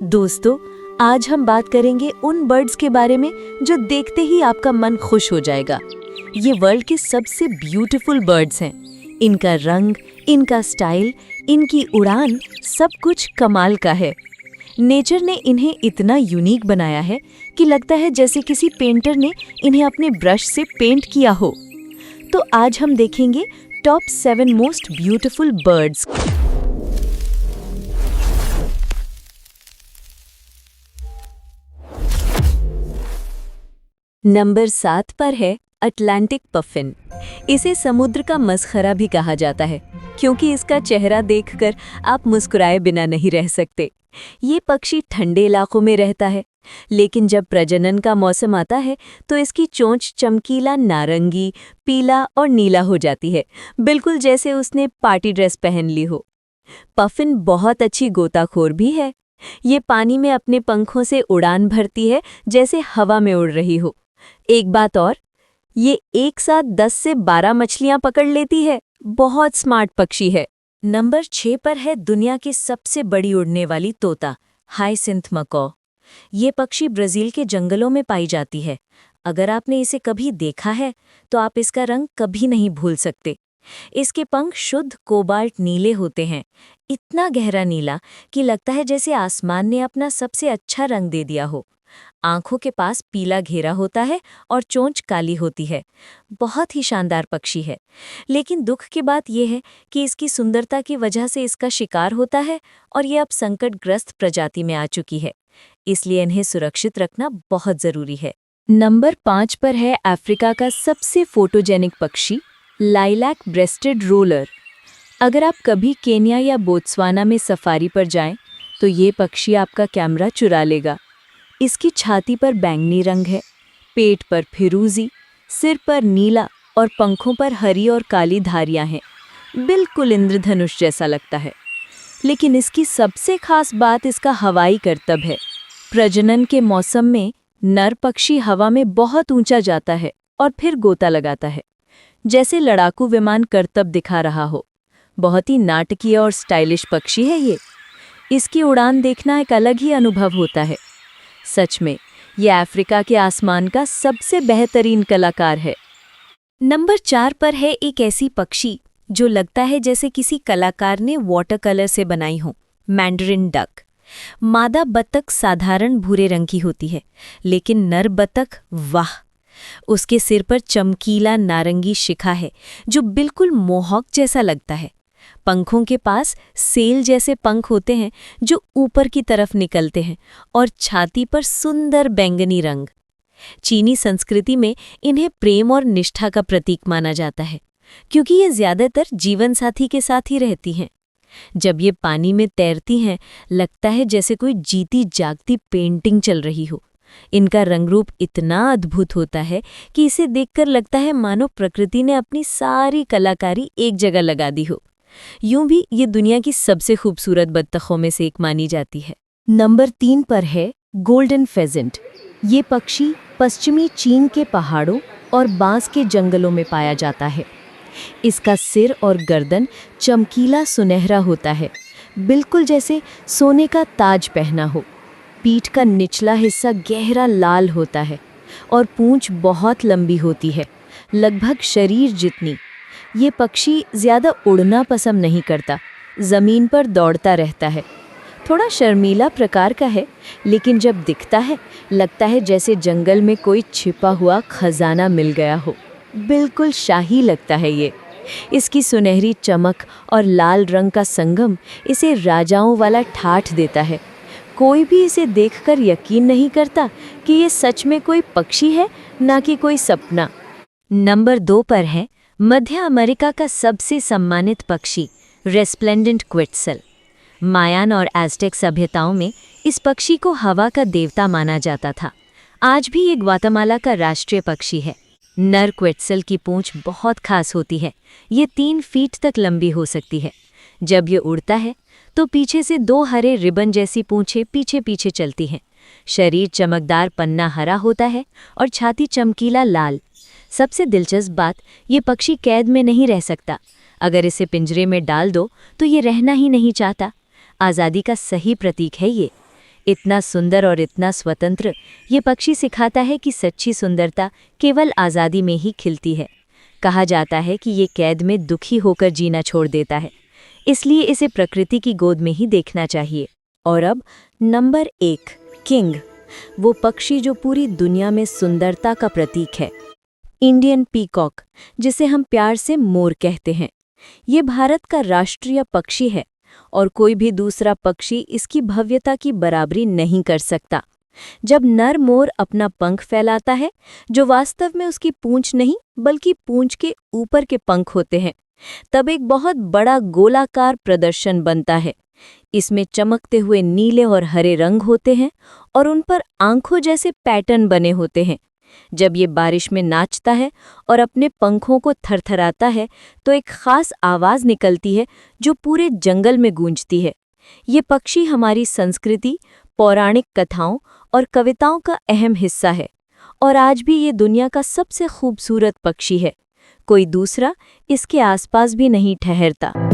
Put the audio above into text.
दोस्तों, आज हम बात करेंगे उन बर्ड्स के बारे में जो देखते ही आपका मन खुश हो जाएगा। ये वर्ल्ड के सबसे ब्यूटीफुल बर्ड्स हैं। इनका रंग, इनका स्टाइल, इनकी उड़ान सब कुछ कमाल का है। नेचर ने इन्हें इतना यूनिक बनाया है कि लगता है जैसे किसी पेंटर ने इन्हें अपने ब्रश से पेंट किया हो। तो आज हम देखेंगे top 7 most beautiful birds. Number 7 पर है अटलांटिक पफिन। इसे समुद्र का मसखरा भी कहा जाता है क्योंकि इसका चेहरा देखकर आप मुस्कुराए बिना नहीं रह सकते। ये पक्षी ठंडे इलाकों में रहता है, लेकिन जब प्रजनन का मौसम आता है तो इसकी चोंच चमकीला नारंगी, पीला और नीला हो जाती है, बिल्कुल जैसे उसने पार्टी ड्रेस पहन ली हो। पफिन बहुत अच्छी गोताखोर भी है। ये पानी में अपने पंखों से उड़ान भरती है जैसे हवा में उड़ रही हो। एक बात और, ये एक साथ 10 से 12 मछलियां पकड़ लेती है। बहुत स्मार्ट पक्षी है। नंबर 6 पर है दुनिया की सबसे बड़ी उड़ने वाली तोता, हाइसिंथ मकॉ। ये पक्षी ब्राजील के जंगलों में पाई जाती है। अगर आपने इसे कभी देखा है तो आप इसका रंग कभी नहीं भूल सकते। इसके पंख शुद्ध कोबाल्ट नीले होते हैं, इतना गहरा नीला कि लगता है जैसे आसमान ने अपना सबसे अच्छा रंग दे दिया हो। आंखों के पास पीला घेरा होता है और चोंच काली होती है। बहुत ही शानदार पक्षी है, लेकिन दुख की बात यह है कि इसकी सुंदरता की वजह से इसका शिकार होता है और ये अब संकटग्रस्त प्रजाति में आ चुकी है। इसलिए इन्हें सुरक्षित रखना बहुत जरूरी है। नंबर 5 पर है अफ्रीका का सबसे फोटोजेनिक पक्षी, लाइलैक ब्रेस्टेड रोलर। अगर आप कभी केन्या या बोत्सवाना में सफारी पर जाएं, तो ये पक्षी आपका कैमरा चुरा लेगा। इसकी छाती पर बैंगनी रंग है, पेट पर फिरोजी, सिर पर नीला और पंखों पर हरी और काली धारियां हैं। बिल्कुल इंद्रधनुष जैसा लगता है। लेकिन इसकी सबसे खास बात इसका हवाई करतब है। प्रजनन के मौसम में नर पक्षी हवा में बहुत ऊंचा जाता है और फिर गोता लगाता है, जैसे लड़ाकू विमान करतब दिखा रहा हो। बहुत ही नाटकीय और स्टाइलिश पक्षी है ये। इसकी उड़ान देखना एक अलग ही अनुभव होता है। सच में ये अफ्रीका के आसमान का सबसे बेहतरीन कलाकार है। नंबर 4 पर है एक ऐसी पक्षी जो लगता है जैसे किसी कलाकार ने वाटर कलर से बनाई हो, मैंडरिन डक। मादा बतख साधारण भूरे रंग की होती है, लेकिन नर बतख, वाह! उसके सिर पर चमकीला नारंगी शिखा है जो बिल्कुल मोहॉक जैसा लगता है। पंखों के पास सेल जैसे पंख होते हैं जो ऊपर की तरफ निकलते हैं और छाती पर सुंदर बैंगनी रंग। चीनी संस्कृति में इन्हें प्रेम और निष्ठा का प्रतीक माना जाता है क्योंकि ये ज्यादातर जीवन साथी के साथ ही रहती हैं। जब ये पानी में तैरती हैं, लगता है जैसे कोई जीती जागती पेंटिंग चल रही हो। इनका रंग रूप इतना अद्भुत होता है कि इसे देखकर लगता है मानो प्रकृति ने अपनी सारी कलाकारी एक जगह लगा दी हो। यूं भी ये दुनिया की सबसे खूबसूरत बत्तखों में से एक मानी जाती है। नंबर 3 पर है गोल्डन फेजेंट। ये पक्षी पश्चिमी चीन के पहाड़ों और बांस के जंगलों में पाया जाता है। इसका सिर और गर्दन चमकीला सुनहरा होता है, बिल्कुल जैसे सोने का ताज पहना हो। पीठ का निचला हिस्सा गहरा लाल होता है और पूंछ बहुत लंबी होती है, लगभग शरीर जितनी। ये पक्षी ज़्यादा उड़ना पसंद नहीं करता, ज़मीन पर दौड़ता रहता है। थोड़ा शर्मीला प्रकार का है, लेकिन जब दिखता है लगता है जैसे जंगल में कोई छिपा हुआ खजाना मिल गया हो। बिल्कुल शाही लगता है ये। इसकी सुनहरी चमक और लाल रंग का संगम इसे राजाओं वाला ठाठ देता है। कोई भी इसे देखकर यकीन नहीं करता कि ये सच में कोई पक्षी है, ना कि कोई सपना। नंबर 2 पर है मध्य अमेरिका का सबसे सम्मानित पक्षी, रेस्प्लेंडेंट क्विट्सेल। मायान और एज़टेक सभ्यताओं में इस पक्षी को हवा का देवता माना जाता था। आज भी ये ग्वाटेमाला का राष्ट्रीय पक्षी है। नर क्विट्सेल की पूंछ बहुत खास होती है। ये 3 फीट तक लंबी हो सकती है। जब ये उड़ता है तो पीछे से 2 हरे रिबन जैसी पूंछें पीछे पीछे चलती हैं। शरीर चमकदार पन्ना हरा होता है और छाती चमकीला लाल। सबसे दिलचस्प बात, ये पक्षी कैद में नहीं रह सकता। अगर इसे पिंजरे में डाल दो तो ये रहना ही नहीं चाहता। आज़ादी का सही प्रतीक है ये। इतना सुंदर और इतना स्वतंत्र, ये पक्षी सिखाता है कि सच्ची सुंदरता केवल आज़ादी में ही खिलती है। कहा जाता है कि ये कैद में दुखी होकर जीना छोड़ देता है, इसलिए इसे प्रकृति की गोद में ही देखना चाहिए। और अब नंबर 1, किंग, वो पक्षी जो पूरी दुनिया में सुंदरता का प्रतीक है। इंडियन पीकॉक, जिसे हम प्यार से मोर कहते हैं, ये भारत का राष्ट्रीय पक्षी है और कोई भी दूसरा पक्षी इसकी भव्यता की बराबरी नहीं कर सकता। जब नर मोर अपना पंख फैलाता है, जो वास्तव में उसकी पूंछ नहीं बल्कि पूंछ के ऊपर के पंख होते हैं, तब एक बहुत बड़ा गोलाकार प्रदर्शन बनता है। इसमें चमकते हुए नीले और हरे रंग होते हैं और उन पर आंखों जैसे पैटर्न बने होते हैं। जब ये बारिश में नाचता है और अपने पंखों को थरथराता है तो एक खास आवाज निकलती है जो पूरे जंगल में गूंजती है। ये पक्षी हमारी संस्कृति, पौराणिक कथाओं और कविताओं का अहम हिस्सा है और आज भी ये दुनिया का सबसे खूबसूरत पक्षी है। कोई दूसरा इसके आसपास भी नहीं ठहरता।